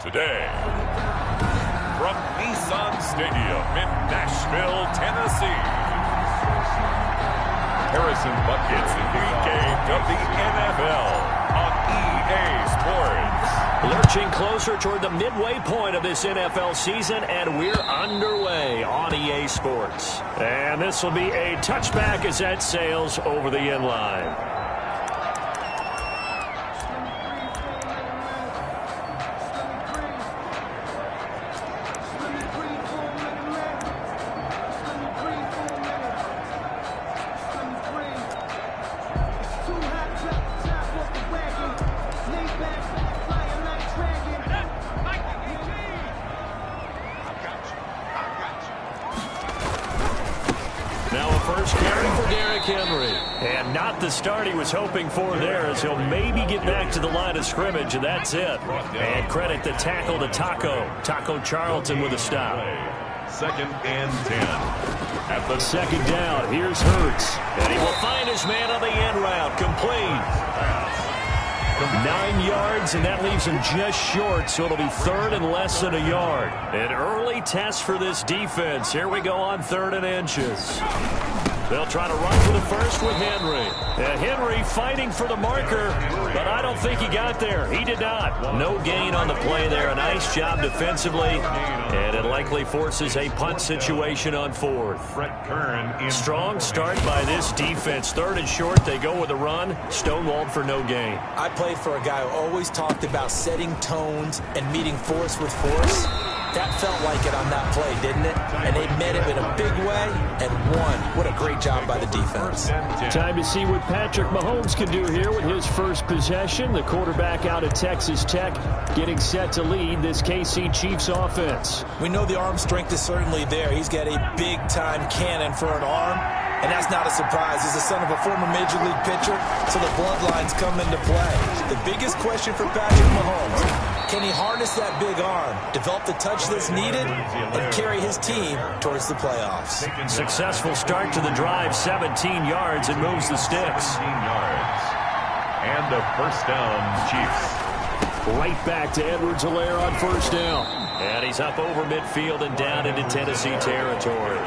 Today, from Nissan Stadium in Nashville, Tennessee, Harrison Buckets in the game of the NFL on EA Sports. Lurching closer toward the midway point of this NFL season, and we're underway on EA Sports. And this will be a touchback as that sails over the end line. And not the start he was hoping for there, as he'll maybe get back to the line of scrimmage, and that's it. And credit the tackle to Taco Charlton with a stop. 2nd and 10. At the second down, here's Hurts. And he will find his man on the end route. Complete. 9 yards, and that leaves him just short, so it'll be 3rd and less than a yard. An early test for this defense. Here we go on 3rd and inches. They'll try to run for the first with Henry. And Henry fighting for the marker, but I don't think he got there. He did not. No gain on the play there. A nice job defensively, and it likely forces a punt situation on 4th. Strong start by this defense. 3rd and short, they go with a run. Stonewalled for no gain. I played for a guy who always talked about setting tones and meeting force with force. That felt like it on that play, didn't it? And they met him in a big way and won. What a great job by the defense. Time to see what Patrick Mahomes can do here with his first possession. The quarterback out of Texas Tech getting set to lead this KC Chiefs offense. We know the arm strength is certainly there. He's got a big-time cannon for an arm, and that's not a surprise. He's the son of a former Major League pitcher, so the bloodlines come into play. The biggest question for Patrick Mahomes: can he harness that big arm, develop the touch that's needed, and carry his team towards the playoffs? Successful start to the drive, 17 yards, and moves the sticks. 17 yards. And a first down, Chiefs. Right back to Edwards-Helaire on first down. And he's up over midfield and down into Tennessee territory.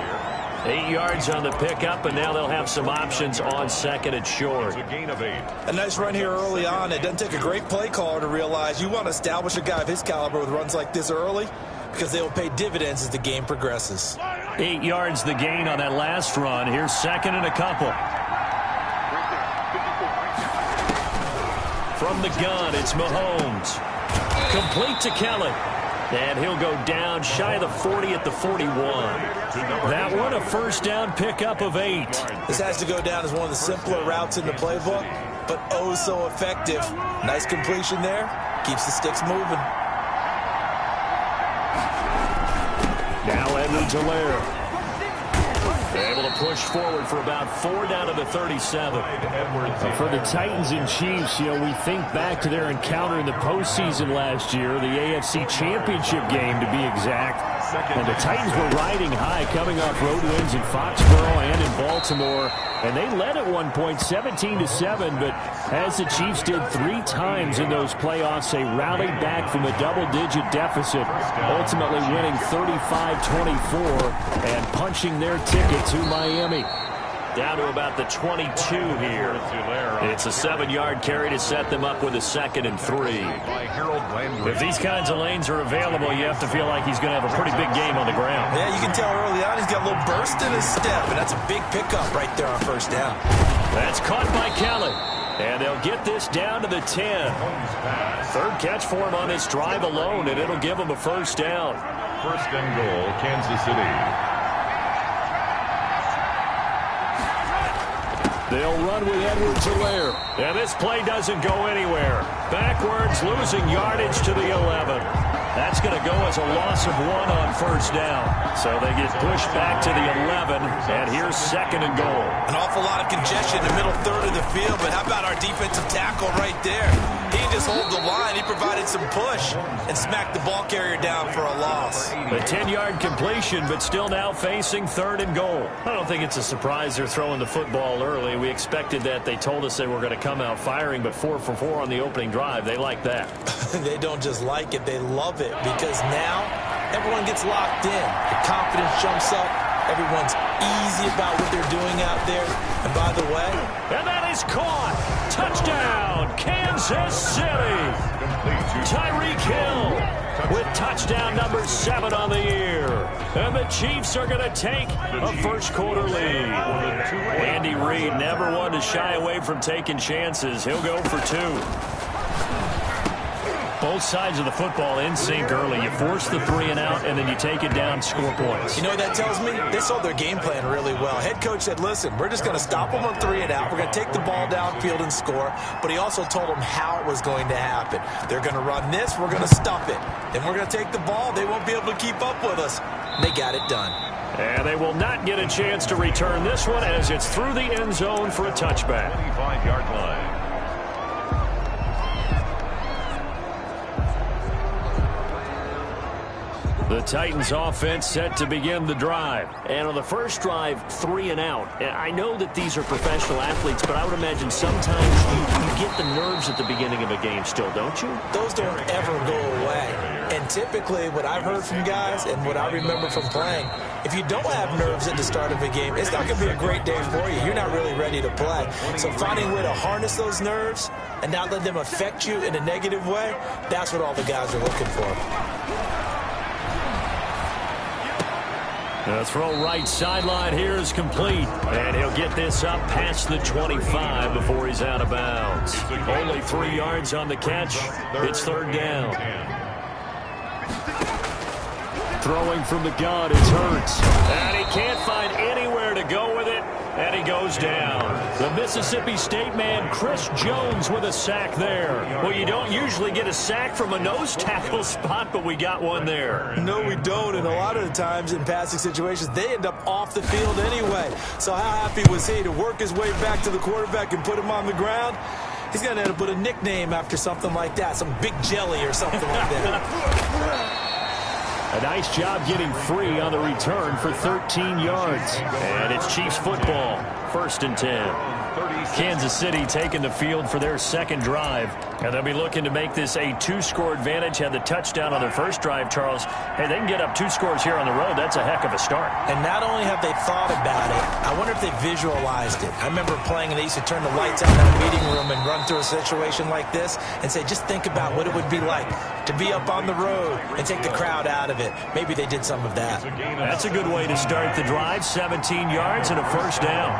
8 yards on the pickup, and now they'll have some options on 2nd and short. A gain of 8. A nice run here early on. It doesn't take a great play caller to realize you want to establish a guy of his caliber with runs like this early, because they will pay dividends as the game progresses. 8 yards the gain on that last run. Here's 2nd and a couple. From the gun, it's Mahomes. Complete to Kelly. And he'll go down shy of the 40 at the 41. That one a first down pickup of 8. This has to go down as one of the simpler routes in the playbook, but oh so effective. Nice completion there. Keeps the sticks moving. Now Edwards-Helaire. Able to push forward for about 4 down to the 37. For the Titans and Chiefs, we think back to their encounter in the postseason last year, the AFC Championship game to be exact. And the Titans were riding high, coming off road wins in Foxborough and in Baltimore. And they led at one point 17-7, but as the Chiefs did 3 times in those playoffs, they rallied back from a double-digit deficit, ultimately winning 35-24 and punching their ticket to Miami. Down to about the 22 here. It's a 7-yard carry to set them up with a 2nd and 3. If these kinds of lanes are available, you have to feel like he's going to have a pretty big game on the ground. Yeah, you can tell early on he's got a little burst in his step, and that's a big pickup right there on first down. That's caught by Kelly. And they'll get this down to the 10. 3rd catch for him on this drive alone, and it'll give him a first down. 1st and goal, Kansas City. They'll run with Edwards-Helaire. And this play doesn't go anywhere. Backwards, losing yardage to the 11. That's going to go as a loss of 1 on first down. So they get pushed back to the 11, and here's 2nd and goal. An awful lot of congestion in the middle third of the field, but how about our defensive tackle right there? He just hold the line. He provided some push and smacked the ball carrier down for a loss. The 10-yard 40-yard completion, but still now facing 3rd and goal. I don't think it's a surprise they're throwing the football early. We expected that. They told us they were going to come out firing, but 4 for 4 on the opening drive. They like that. They don't just like it, they love it, because now everyone gets locked in. The confidence jumps up. Everyone's easy about what they're doing out there. And by the way, and that is caught. Touchdown, Kansas City. Tyreek Hill with touchdown number 7 on the year. And the Chiefs are going to take a first-quarter lead. Andy Reid never one to shy away from taking chances. He'll go for 2. Both sides of the football in sync early. You force the 3 and out, and then you take it down, score points. You know what that tells me? They saw their game plan really well. Head coach said, listen, we're just going to stop them on 3 and out. We're going to take the ball downfield and score. But he also told them how it was going to happen. They're going to run this. We're going to stop it. Then we're going to take the ball. They won't be able to keep up with us. They got it done. And they will not get a chance to return this one as it's through the end zone for a touchback. 25-yard line. The Titans offense set to begin the drive. And on the first drive, 3 and out. I know that these are professional athletes, but I would imagine sometimes you get the nerves at the beginning of a game still, don't you? Those don't ever go away. And typically what I've heard from guys and what I remember from playing, if you don't have nerves at the start of a game, it's not going to be a great day for you. You're not really ready to play. So finding a way to harness those nerves and not let them affect you in a negative way, that's what all the guys are looking for. The throw right sideline here is complete. And he'll get this up past the 25 before he's out of bounds. Only 3 yards on the catch. It's 3rd down. Throwing from the gun is Hurts. And he can't find anywhere to go with it. And he goes down. The Mississippi State man, Chris Jones, with a sack there. Well, you don't usually get a sack from a nose tackle spot, but we got one there. No, we don't. And a lot of the times in passing situations, they end up off the field anyway. So how happy was he to work his way back to the quarterback and put him on the ground? He's going to end up with a nickname after something like that, some Big Jelly or something like that. A nice job getting free on the return for 13 yards. And it's Chiefs football, 1st and 10. Kansas City taking the field for their second drive. And they'll be looking to make this a 2-score advantage. Had the touchdown on their first drive, Charles. Hey, they can get up 2 scores here on the road. That's a heck of a start. And not only have they thought about it, I wonder if they visualized it. I remember playing and they used to turn the lights out in that meeting room and run through a situation like this and say, just think about what it would be like to be up on the road and take the crowd out of it. Maybe they did some of that. That's a good way to start the drive. 17 yards and a 1st down.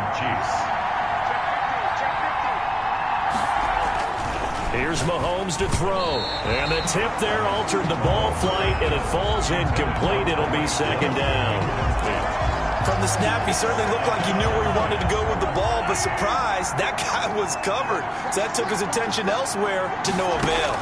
Here's Mahomes to throw. And the tip there altered the ball flight, and it falls incomplete. It'll be 2nd down. From the snap, he certainly looked like he knew where he wanted to go with the ball, but surprise, that guy was covered. So that took his attention elsewhere to no avail.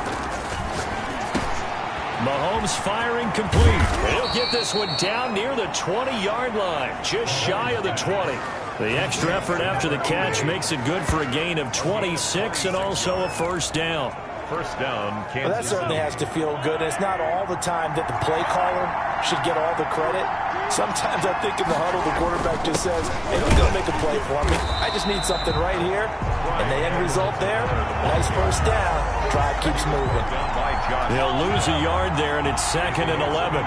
Mahomes firing complete. He'll get this one down near the 20-yard line, just shy of the 20. The extra effort after the catch makes it good for a gain of 26 and also a 1st down. 1st down, Kansas City. Well, that certainly has to feel good. It's not all the time that the play caller should get all the credit. Sometimes I think in the huddle, the quarterback just says, hey, who's going to make a play for me? I just need something right here. And the end result there, nice 1st down. Drive keeps moving. They'll lose a yard there, and it's 2nd and 11.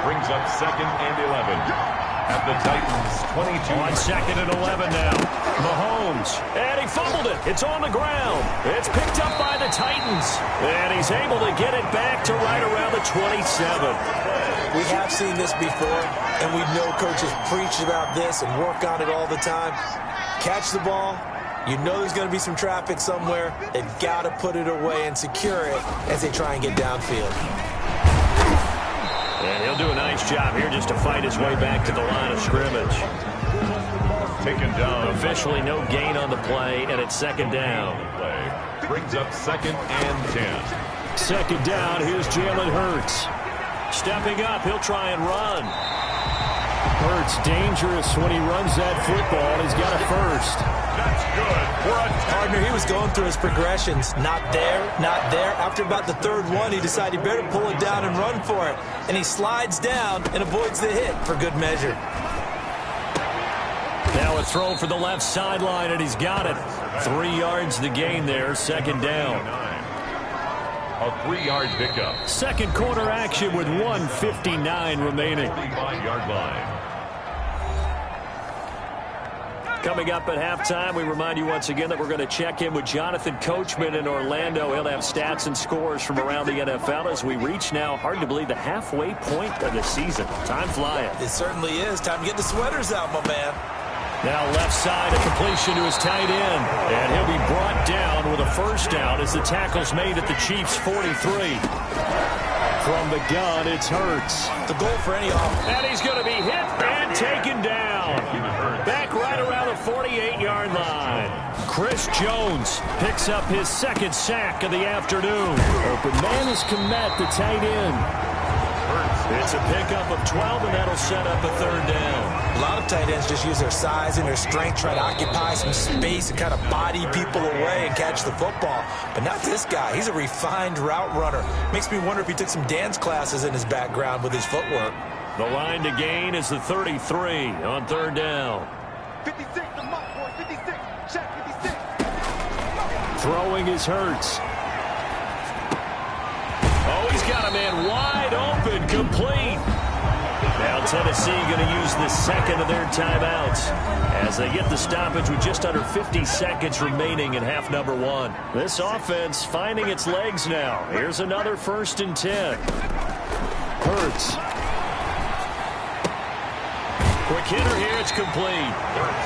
Brings up 2nd and 11. At the Titans, 22. On 2nd and 11 now. Mahomes. And he fumbled it. It's on the ground. It's picked up by the Titans. And he's able to get it back to right around the 27. We have seen this before, and we know coaches preach about this and work on it all the time. Catch the ball. You know there's going to be some traffic somewhere. They've got to put it away and secure it as they try and get downfield. And he'll do a nice job here just to fight his way back to the line of scrimmage. Taken down. Officially no gain on the play, and it's 2nd down. Brings up 2nd and 10. 2nd down, here's Jalen Hurts. Stepping up, he'll try and run. Hurts dangerous when he runs that football, and he's got a 1st. good for a Partner, he was going through his progressions. Not there, not there. After about the third one, he decided he better pull it down and run for it. And he slides down and avoids the hit for good measure. Now a throw for the left sideline, and he's got it. 3 yards the gain there, second down. A 3-yard pickup. Second quarter action with 1:59 remaining. 5-yard line. Coming up at halftime, we remind you once again that we're going to check in with Jonathan Coachman in Orlando. He'll have stats and scores from around the NFL as we reach now, hard to believe, the halfway point of the season. Time flying. It certainly is. Time to get the sweaters out, my man. Now left side, a completion to his tight end. And he'll be brought down with a first down as the tackle's made at the Chiefs' 43. From the gun, it's Hurts. The goal for any offense. And he's going to be hit and taken down. Back right around the 48-yard line. Chris Jones picks up his second sack of the afternoon. Open man is Kmet, the tight end. It's a pickup of 12, and that'll set up a third down. A lot of tight ends just use their size and their strength, try to occupy some space and kind of body people away and catch the football. But not this guy. He's a refined route runner. Makes me wonder if he took some dance classes in his background with his footwork. The line to gain is the 33 on third down. 56, the mark for 56. Check 56. Throwing is Hurts. Oh, he's got a man wide open, complete. Now Tennessee going to use the second of their timeouts as they get the stoppage with just under 50 seconds remaining in half number 1. This offense finding its legs now. Here's another 1st and 10. Hurts. Quick hitter here, it's complete.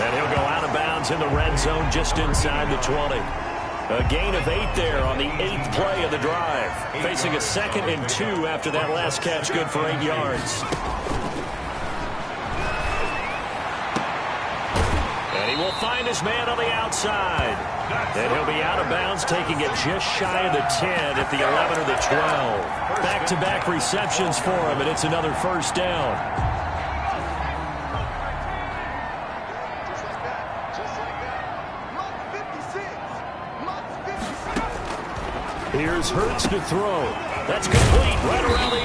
And he'll go out of bounds in the red zone just inside the 20. A gain of 8 there on the 8th play of the drive. Facing a 2nd and 2 after that last catch, good for 8 yards. And he will find his man on the outside. And he'll be out of bounds, taking it just shy of the 10 at the 11 or the 12. Back-to-back receptions for him, and it's another first down. Here's Hurts to throw. That's complete right around the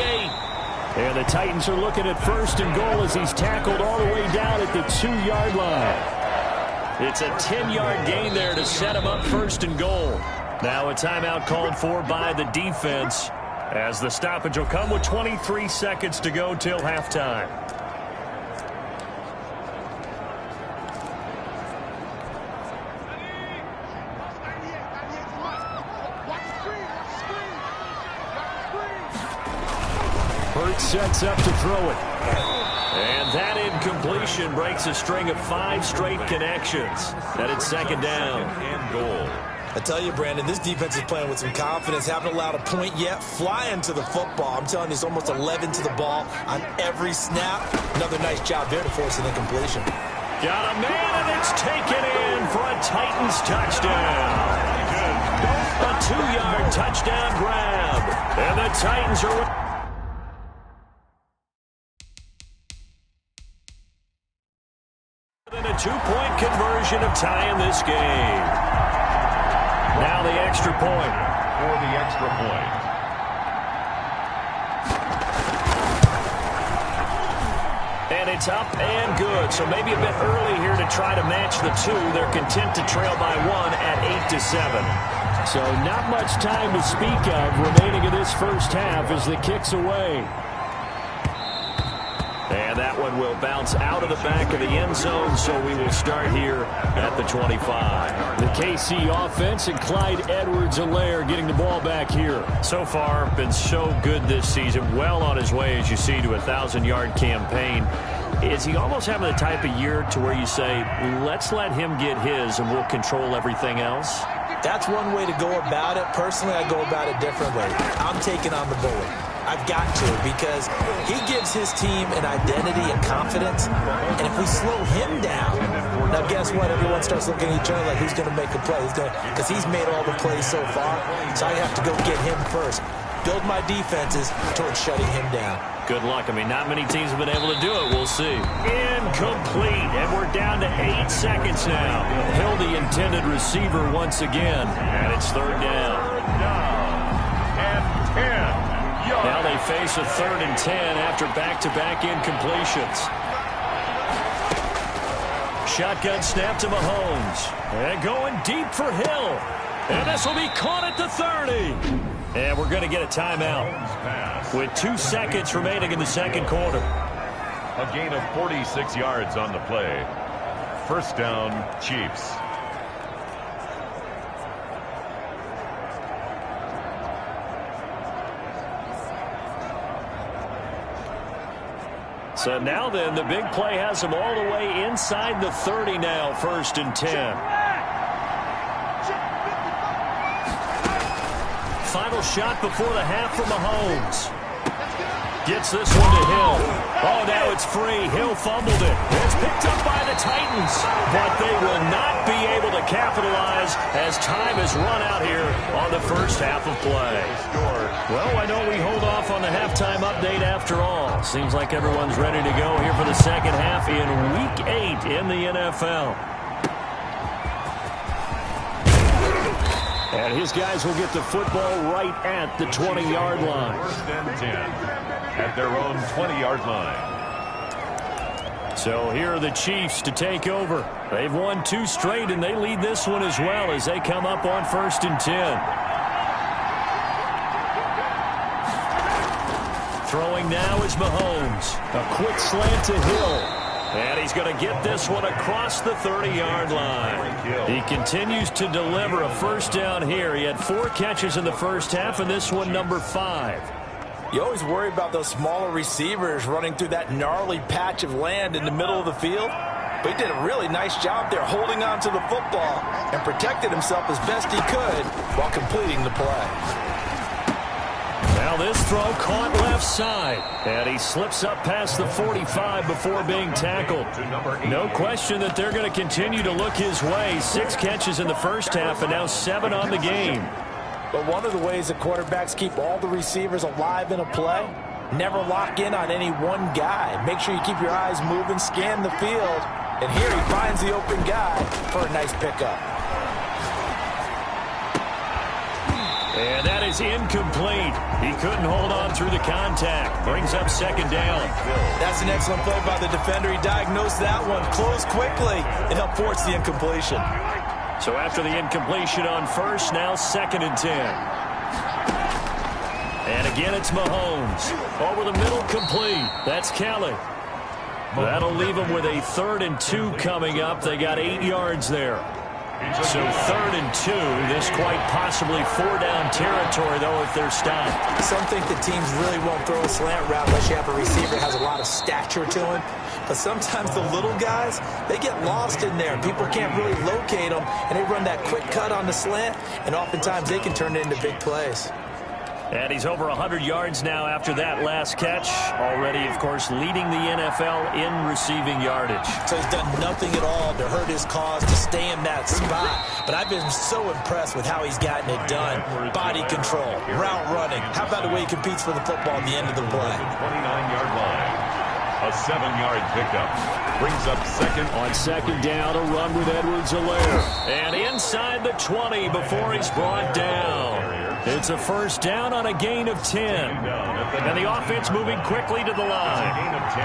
8. And the Titans are looking at 1st and goal as he's tackled all the way down at the 2-yard line. It's a 10-yard gain there to set him up 1st and goal. Now a timeout called for by the defense as the stoppage will come with 23 seconds to go till halftime. Sets up to throw it. And that incompletion breaks a string of 5 straight connections. That it's second down and goal. I tell you, Brandon, this defense is playing with some confidence. Haven't allowed a point yet. Flying to the football. I'm telling you, it's almost 11 to the ball on every snap. Another nice job there to force an incompletion. Got a man, and it's taken in for a Titans touchdown. A 2-yard touchdown grab. And the Titans are... a 2-point conversion of tying this game. Now the extra point. For the extra point. And it's up and good. So maybe a bit early here to try to match the 2. They're content to trail by 1 at 8-7. So not much time to speak of remaining in this first half as the kick's away. And that one will bounce out of the back of the end zone, so we will start here at the 25. The KC offense and Clyde Edwards-Helaire getting the ball back here. So far, been so good this season. Well on his way, as you see, to a 1,000-yard campaign. Is he almost having the type of year to where you say, let's let him get his and we'll control everything else? That's one way to go about it. Personally, I go about it differently. I'm taking on the bully. I've got to, because he gives his team an identity and confidence, and if we slow him down, now guess what? Everyone starts looking at each other like, who's going to make a play? Because he's made all the plays so far, so I have to go get him first. build my defenses towards shutting him down. Good luck. I mean, not many teams have been able to do it. We'll see. Incomplete. And we're down to 8 seconds now. Hill, the intended receiver once again. And it's third down. And 10 yards. Now they face a 3rd and 10 after back-to-back incompletions. Shotgun snap to Mahomes. And going deep for Hill. And this will be caught at the 30. And we're going to get a timeout with 2 seconds remaining in the second quarter. A gain of 46 yards on the play. First down, Chiefs. So now then, the big play has them all the way inside the 30 now, 1st and 10. Final shot before the half for Mahomes. Gets this one to Hill. Oh, now it's free. Hill fumbled it. It's picked up by the Titans. But they will not be able to capitalize as time has run out here on the first half of play. Well, why don't we hold off on the halftime update after all? Seems like everyone's ready to go here for the second half in Week 8 in the NFL. And his guys will get the football right at the 20-yard line. 1st and 10 at their own 20-yard line. So here are the Chiefs to take over. They've won 2 straight, and they lead this one as well as they come up on 1st and 10. Throwing now is Mahomes. A quick slant to Hill. And he's going to get this one across the 30-yard line. He continues to deliver a first down here. He had 4 catches in the first half, and this one number 5. You always worry about those smaller receivers running through that gnarly patch of land in the middle of the field. But he did a really nice job there holding on to the football and protected himself as best he could while completing the play. Now this throw caught left side. And he slips up past the 45 before being tackled. No question that they're going to continue to look his way. 6 catches in the first half and now 7 on the game. But one of the ways that quarterbacks keep all the receivers alive in a play, never lock in on any one guy. Make sure you keep your eyes moving, scan the field. And here he finds the open guy for a nice pickup. And that is incomplete. He couldn't hold on through the contact. Brings up 2nd down. That's an excellent play by the defender. He diagnosed that one, closed quickly, and helped force the incompletion. So after the incompletion on 1st, now 2nd and 10. And again, it's Mahomes. Over the middle, complete. That's Kelly. That'll leave him with a 3rd and 2 coming up. They got 8 yards there. So 3rd and 2, this quite possibly 4-down territory, though, if they're stopped. Some think that teams really won't throw a slant route unless you have a receiver that has a lot of stature to him. But sometimes the little guys, they get lost in there. People can't really locate them, and they run that quick cut on the slant, and oftentimes they can turn it into big plays. And he's over 100 yards now after that last catch. Already, of course, leading the NFL in receiving yardage. So he's done nothing at all to hurt his cause, to stay in that spot. But I've been so impressed with how he's gotten it done. Body control, route running. How about the way he competes for the football at the end of the play? 29-yard line. A 7-yard pickup. Brings up 2nd. On 2nd down, a run with Edwards-Helaire. And inside the 20 before he's brought down. It's a first down on a gain of 10. And the offense moving quickly to the line. Gain of 10.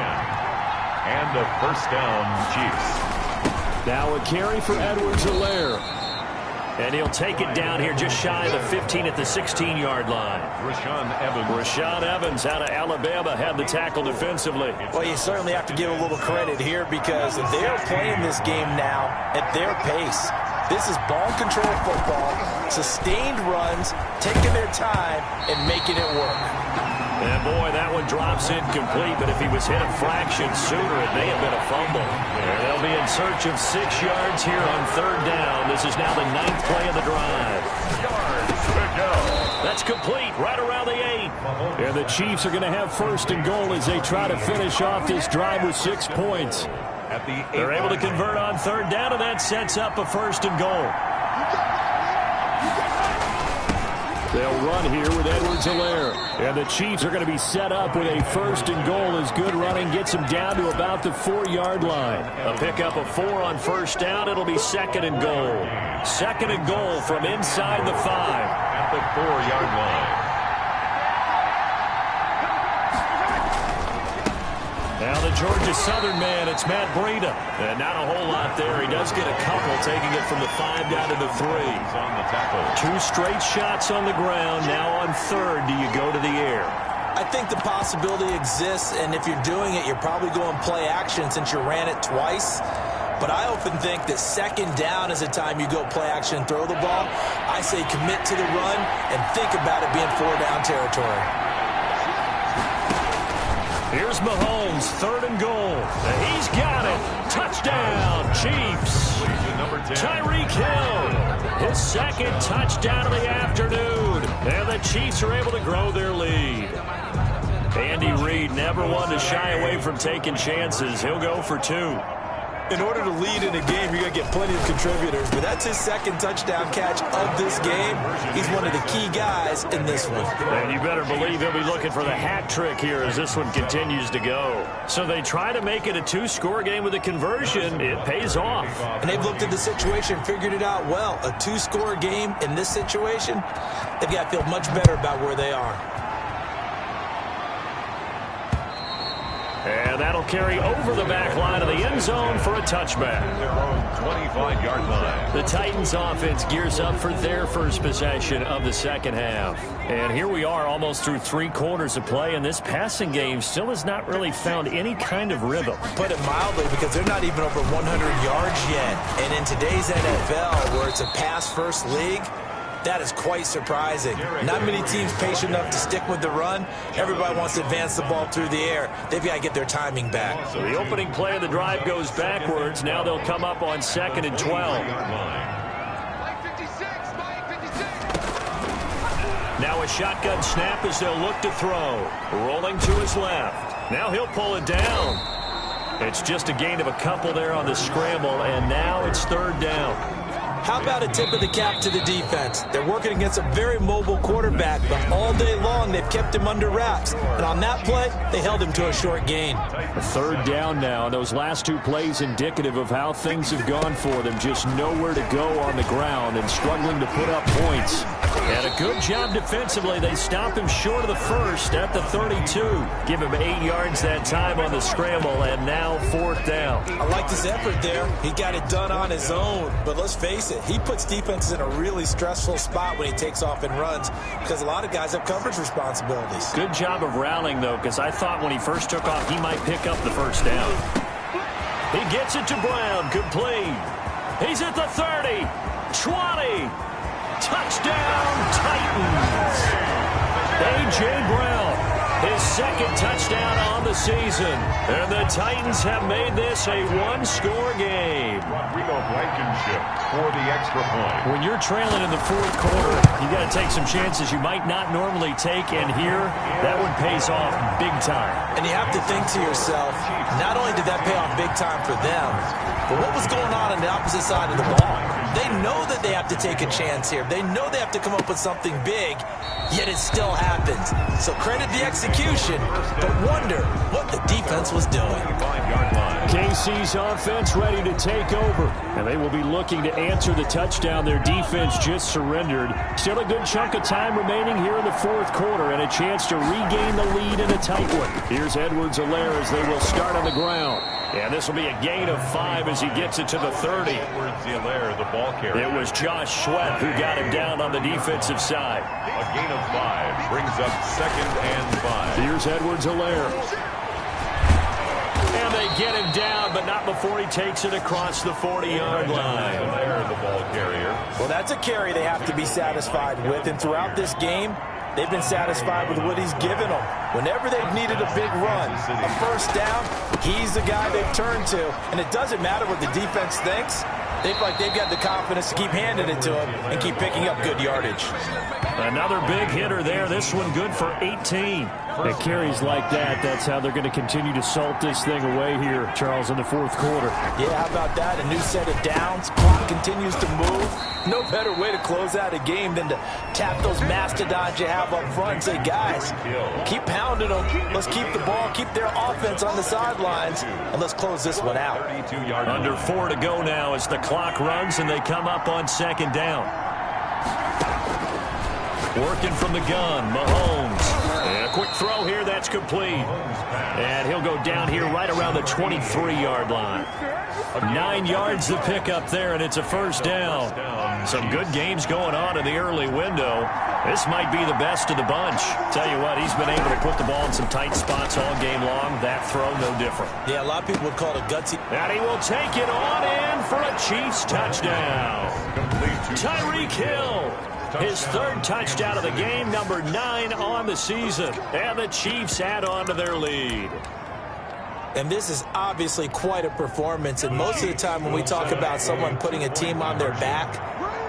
And a first down, Chiefs. Now a carry for Edwards-Helaire. And he'll take it down here just shy of the 15 at the 16-yard line. Rashaan Evans out of Alabama had the tackle defensively. Well, you certainly have to give a little credit here because they're playing this game now at their pace. This is ball control football, sustained runs, taking their time, and making it work. And boy, that one drops incomplete, but if he was hit a fraction sooner, it may have been a fumble. They'll be in search of 6 yards here on 3rd down. This is now the 9th play of the drive. Yards to go. That's complete, right around the 8. And the Chiefs are going to have 1st and goal as they try to finish off this drive with 6 points. They're able to convert on 3rd down, and that sets up a 1st and goal. They'll run here with Edwards-Helaire. And the Chiefs are going to be set up with a 1st and goal as good running gets them down to about the 4-yard line. A pickup of 4 on 1st down. It'll be 2nd and goal. 2nd and goal from inside the 5. At the 4-yard line. Now the Georgia Southern man, it's Matt Breida. And not a whole lot there. He does get a couple, taking it from the 5 down to the 3. He's on the tackle. 2 straight shots on the ground. Now on 3rd, do you go to the air? I think the possibility exists, and if you're doing it, you're probably going play action since you ran it twice. But I often think that 2nd down is the time you go play action and throw the ball. I say commit to the run and think about it being 4-down territory. Here's Mahomes, 3rd and goal. He's got it. Touchdown, Chiefs. Tyreek Hill, his 2nd touchdown of the afternoon. And the Chiefs are able to grow their lead. Andy Reid never one to shy away from taking chances. He'll go for 2. In order to lead in a game, you're going to get plenty of contributors, but that's his 2nd touchdown catch of this game. He's one of the key guys in this one. And you better believe he'll be looking for the hat trick here as this one continues to go. So they try to make it a 2-score game with a conversion. It pays off. And they've looked at the situation, figured it out well. A 2-score game in this situation, they've got to feel much better about where they are. And that'll carry over the back line of the end zone for a touchback. Their own 25-yard line. The Titans offense gears up for their first possession of the 2nd half. And here we are almost through 3 quarters of play, and this passing game still has not really found any kind of rhythm. Put it mildly, because they're not even over 100 yards yet. And in today's NFL, where it's a pass-first league, that is quite surprising. Not many teams patient enough to stick with the run. Everybody wants to advance the ball through the air. They've got to get their timing back. So the opening play of the drive goes backwards. Now they'll come up on 2nd and 12. Now a shotgun snap as they'll look to throw. Rolling to his left. Now he'll pull it down. It's just a gain of a couple there on the scramble, and now it's 3rd down. How about a tip of the cap to the defense? They're working against a very mobile quarterback, but all day long they've kept him under wraps. And on that play, they held him to a short gain. A 3rd down now. Those last 2 plays indicative of how things have gone for them. Just nowhere to go on the ground and struggling to put up points. And a good job defensively. They stop him short of the 1st at the 32. Give him 8 yards that time on the scramble, and now 4th down. I liked his effort there. He got it done on his own. But let's face it, he puts defenses in a really stressful spot when he takes off and runs, because a lot of guys have coverage responsibilities. Good job of rallying, though, because I thought when he first took off, he might pick up the 1st down. He gets it to Brown, complete. He's at the 30, 20. Touchdown, Titans. A.J. Brown, his 2nd touchdown on the season. And the Titans have made this a 1-score game. Rodrigo Blankenship for the extra point. When you're trailing in the 4th quarter, you got to take some chances you might not normally take, and here, that one pays off big time. And you have to think to yourself, not only did that pay off big time for them, but what was going on the opposite side of the ball? They know that they have to take a chance here. They know they have to come up with something big, yet it still happens. So credit the execution, but wonder what the defense was doing. KC's offense ready to take over, and they will be looking to answer the touchdown their defense just surrendered. Still a good chunk of time remaining here in the 4th quarter, and a chance to regain the lead in a tight one. Here's Edwards-Helaire as they will start on the ground. And this will be a gain of 5 as he gets it to the 30. Edwards-Helaire, the ball carrier. It was Josh Sweat who got him down on the defensive side. A gain of 5 brings up 2nd and 5. Here's Edwards-Helaire. And they get him down, but not before he takes it across the 40-yard line. Helaire, the ball carrier. Well, that's a carry they have to be satisfied with, and throughout this game, they've been satisfied with what he's given them. Whenever they've needed a big run, a 1st down, he's the guy they've turned to. And it doesn't matter what the defense thinks. They feel like they've got the confidence to keep handing it to him and keep picking up good yardage. Another big hitter there. This one good for 18. At carries like that, that's how they're going to continue to salt this thing away here, Charles, in the fourth quarter. Yeah, how about that? A new set of downs. Clock continues to move. No better way to close out a game than to tap those mastodons you have up front and say, guys, keep pounding them. Let's keep the ball, keep their offense on the sidelines, and let's close this one out. Under 4 to go now as the clock runs and they come up on second down. Working from the gun, Mahomes. And a quick throw here, that's complete. And he'll go down here right around the 23-yard line. 9 yards to pick up there, and it's a first down. Some good games going on in the early window. This might be the best of the bunch. Tell you what, he's been able to put the ball in some tight spots all game long. That throw, no different. Yeah, a lot of people would call it gutsy. And he will take it on in for a Chiefs touchdown. Tyreek Hill. His third touchdown of the game, number 9 on the season. And the Chiefs add on to their lead. And this is obviously quite a performance. And most of the time when we talk about someone putting a team on their back,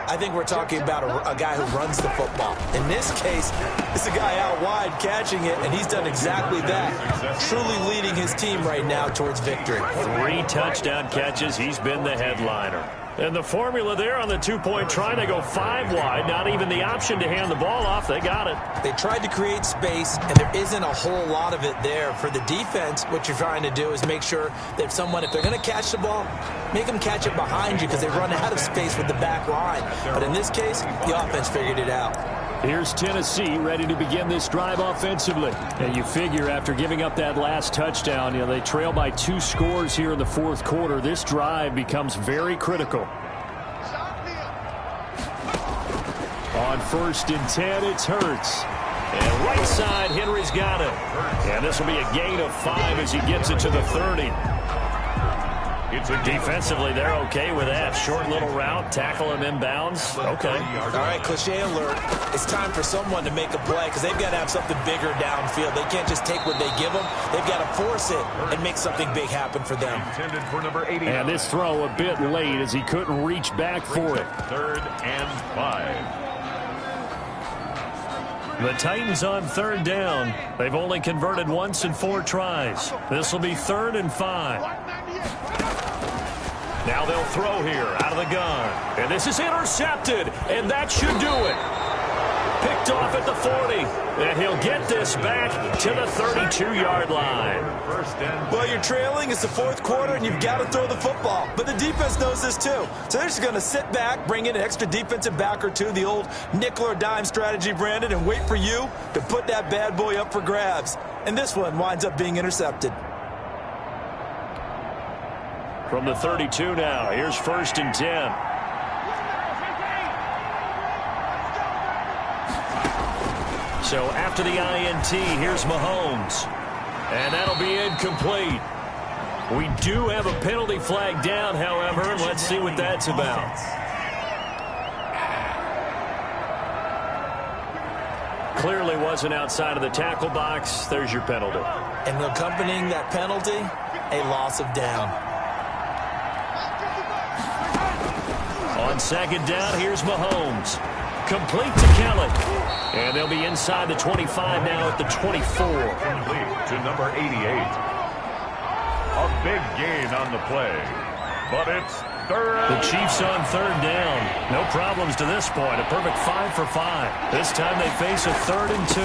I think we're talking about a guy who runs the football. In this case, it's a guy out wide catching it, and he's done exactly that. Truly leading his team right now towards victory. 3 touchdown catches. He's been the headliner. And the formula there on the 2-point try, they go 5 wide. Not even the option to hand the ball off. They got it. They tried to create space, and there isn't a whole lot of it there. For the defense, what you're trying to do is make sure that if they're going to catch the ball, make them catch it behind you because they run out of space with the back line. But in this case, the offense figured it out. Here's Tennessee ready to begin this drive offensively. And you figure after giving up that last touchdown, they trail by 2 scores here in the fourth quarter. This drive becomes very critical. On 1st and 10, it's Hurts. And right side, Henry's got it. And this will be a gain of 5 as he gets it to the 30. Defensively, they're okay with that. Short little route, tackle him inbounds. Okay. All right, cliche alert. It's time for someone to make a play because they've got to have something bigger downfield. They can't just take what they give them. They've got to force it and make something big happen for them. And this throw a bit late as he couldn't reach back for it. 3rd and 5. The Titans on 3rd down. They've only converted once in 4 tries. This will be 3rd and 5. Now they'll throw here out of the gun. And this is intercepted, and that should do it. Picked off at the 40. And he'll get this back to the 32-yard line. Well, you're trailing. It's the fourth quarter, and you've got to throw the football. But the defense knows this, too. So they're just going to sit back, bring in an extra defensive back or two, the old nickel or dime strategy, Brandon, and wait for you to put that bad boy up for grabs. And this one winds up being intercepted. From the 32 now, here's 1st and 10. So after the INT, here's Mahomes. And that'll be incomplete. We do have a penalty flag down, however. Let's see what that's about. Clearly wasn't outside of the tackle box. There's your penalty. And accompanying that penalty, a loss of down. On 2nd down, here's Mahomes. Complete to Kelly. And they'll be inside the 25 now at the 24. Complete to number 88. A big gain on the play. But it's 3rd. The Chiefs on 3rd down. No problems to this point. A perfect 5 for 5. This time they face a 3rd and 2.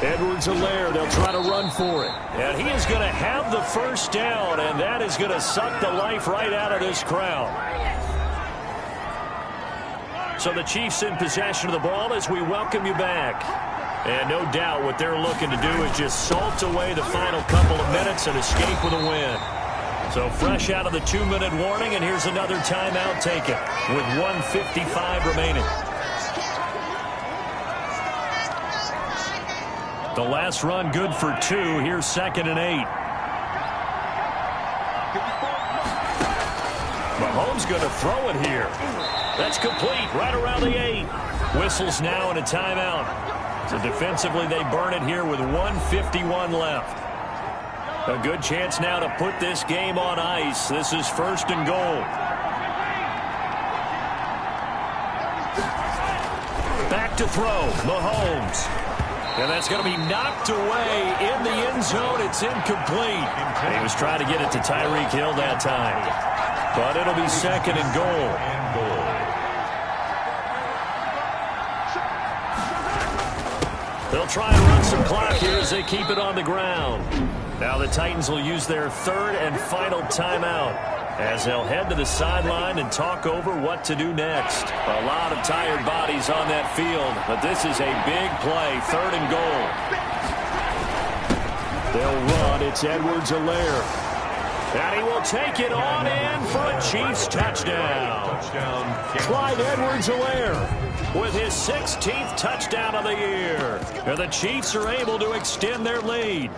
Edwards-Helaire, they'll try to run for it. And he is going to have the first down, and that is going to suck the life right out of this crowd. So the Chiefs in possession of the ball as we welcome you back. And no doubt what they're looking to do is just salt away the final couple of minutes and escape with a win. So fresh out of the 2-minute warning, and here's another timeout taken with 1:55 remaining. The last run good for 2. Here's 2nd and 8. Mahomes going to throw it here. That's complete right around the 8. Whistles now and a timeout. So defensively they burn it here with 1:51 left. A good chance now to put this game on ice. This is 1st and goal. Back to throw. Mahomes. And that's going to be knocked away in the end zone. It's incomplete. And he was trying to get it to Tyreek Hill that time. But it'll be second and goal. They'll try and run some clock here as they keep it on the ground. Now the Titans will use their third and final timeout as they'll head to the sideline and talk over what to do next. A lot of tired bodies on that field, but this is a big play, third and goal. They'll run. It's Edwards-Helaire. And he will take it on in for a Chiefs touchdown. Clyde Edwards-Helaire with his 16th touchdown of the year. And the Chiefs are able to extend their lead.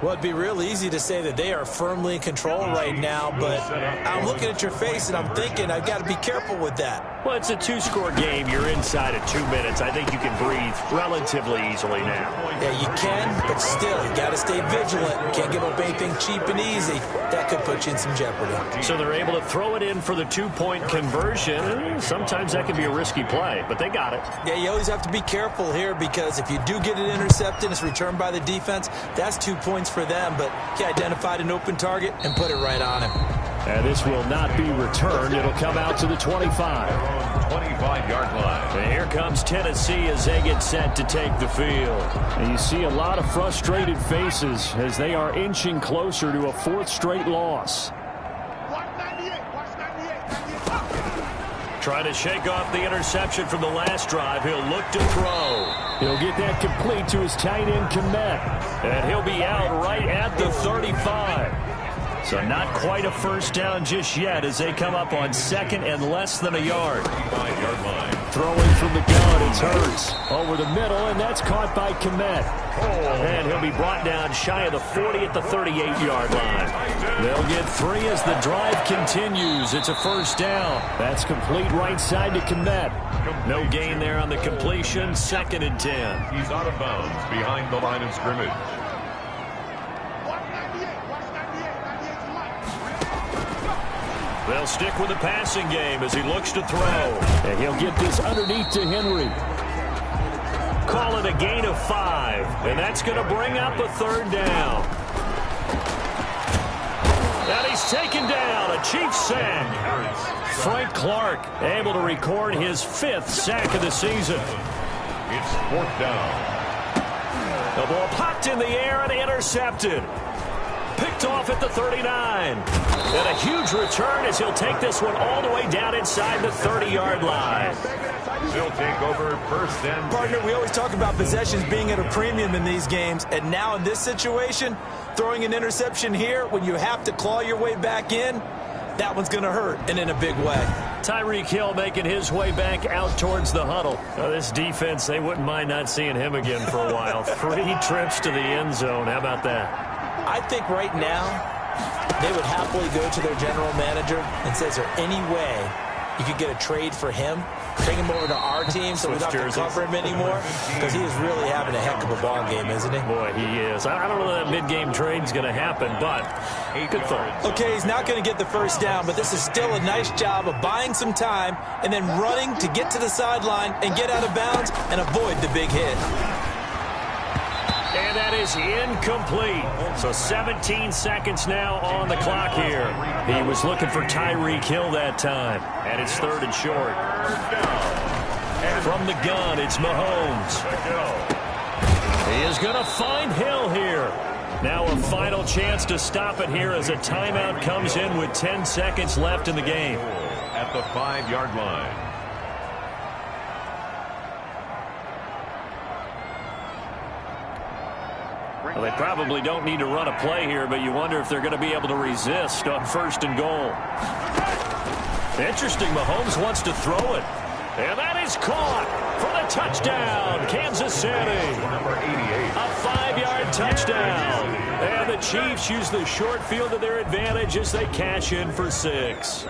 Well, it'd be real easy to say that they are firmly in control right now, but I'm looking at your face and I'm thinking I've got to be careful with that. Well, it's a two-score game. You're inside of 2 minutes. I think you can breathe relatively easily now. Yeah, you can, but still, you got to stay vigilant. Can't give up anything cheap and easy. That could put you in some jeopardy. So they're able to throw it in for the two-point conversion. Sometimes that can be a risky play, but they got it. Yeah, you always have to be careful here because if you do get it intercepted, it's returned by the defense, that's 2 points for them, but he identified an open target and put it right on him. And this will not be returned. It'll come out to the 25. 25-yard line. And here comes Tennessee as they get set to take the field. And you see a lot of frustrated faces as they are inching closer to a fourth straight loss. Trying to shake off the interception from the last drive. He'll look to throw. He'll get that complete to his tight end, Kmet. And he'll be out right at the 35. So not quite a first down just yet as they come up on second and less than a yard. 5-yard line. Throwing from the gun, it's Hurts. Over the middle, and that's caught by Kmet. And he'll be brought down shy of the 40 at the 38-yard line. They'll get 3 as the drive continues. It's a first down. That's complete right side to Kmet. No gain there on the completion. Second and 10. He's out of bounds behind the line of scrimmage. They'll stick with the passing game as he looks to throw. And he'll get this underneath to Henry. Call it a gain of 5. And that's going to bring up a third down. And he's taken down. A Chiefs sack. Frank Clark able to record his 5th sack of the season. It's fourth down. The ball popped in the air and intercepted. Picked off at the 39. And a huge return as he'll take this one all the way down inside the 30-yard line. They'll take over first and... Partner, we always talk about possessions being at a premium in these games, and now in this situation, throwing an interception here when you have to claw your way back in, that one's going to hurt, and in a big way. Tyreek Hill making his way back out towards the huddle. This defense, they wouldn't mind not seeing him again for a while. 3 trips to the end zone. How about that? I think right now they would happily go to their general manager and say, is there any way you could get a trade for him? Bring him over to our team so we don't have to cover him anymore? Because he is really having a heck of a ball game, isn't he? Boy, he is. I don't know that mid-game trade's going to happen, but good thought. Okay, he's not going to get the first down, but this is still a nice job of buying some time and then running to get to the sideline and get out of bounds and avoid the big hit. And that is incomplete. So 17 seconds now on the clock here. He was looking for Tyreek Hill that time. And it's third and short. From the gun, it's Mahomes. He is going to find Hill here. Now a final chance to stop it here as a timeout comes in with 10 seconds left in the game. At the 5-yard line. Well, they probably don't need to run a play here, but you wonder if they're going to be able to resist on first and goal. Interesting, Mahomes wants to throw it. And that is caught for the touchdown, Kansas City. Number 88. A 5-yard touchdown. And the Chiefs use the short field to their advantage as they cash in for 6.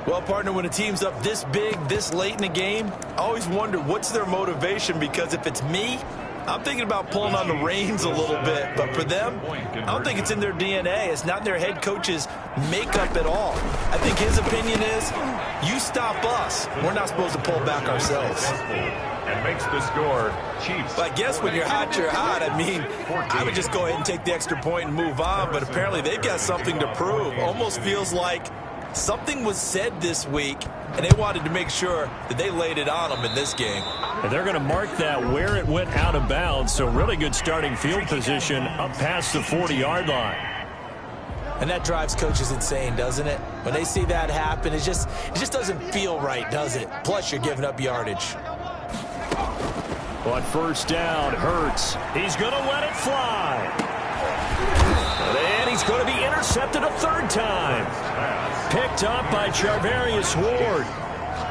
Well, partner, when a team's up this big, this late in the game, I always wonder what's their motivation, because if it's me, I'm thinking about pulling on the reins a little bit, but for them, I don't think it's in their DNA. It's not in their head coach's makeup at all. I think his opinion is, you stop us. We're not supposed to pull back ourselves. and makes the score Chiefs. But I guess when you're hot, you're hot. I mean, I would just go ahead and take the extra point and move on, but apparently they've got something to prove. Almost feels like something was said this week, and they wanted to make sure that they laid it on them in this game. And they're going to mark that where it went out of bounds, so really good starting field position up past the 40-yard line. And that drives coaches insane, doesn't it? When they see that happen, it just doesn't feel right, does it? Plus, you're giving up yardage. On first down, Hurts. He's going to let it fly. And he's going to be intercepted a third time. Picked up by Charvarius Ward.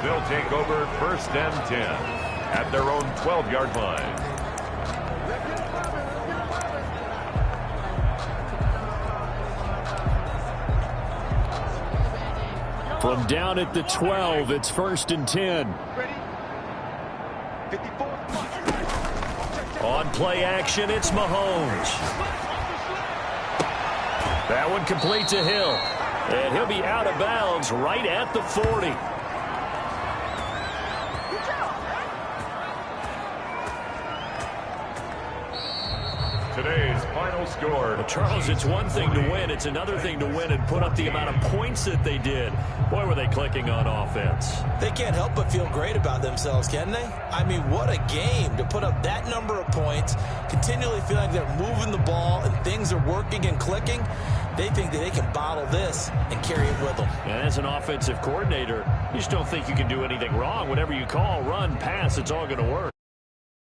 They'll take over first and 10 at their own 12-yard line. From down at the 12, it's first and 10. Ready? 54. On play action, it's Mahomes. That one complete to Hill. And he'll be out of bounds right at the 40. Today's final score. Well, Charles, it's one thing to win. It's another thing to win and put up the amount of points that they did. Boy, were they clicking on offense. They can't help but feel great about themselves, can they? I mean, what a game to put up that number of points, continually feeling like they're moving the ball and things are working and clicking. They think that they can bottle this and carry it with them. And as an offensive coordinator, you just don't think you can do anything wrong. Whatever you call, run, pass, it's all going to work.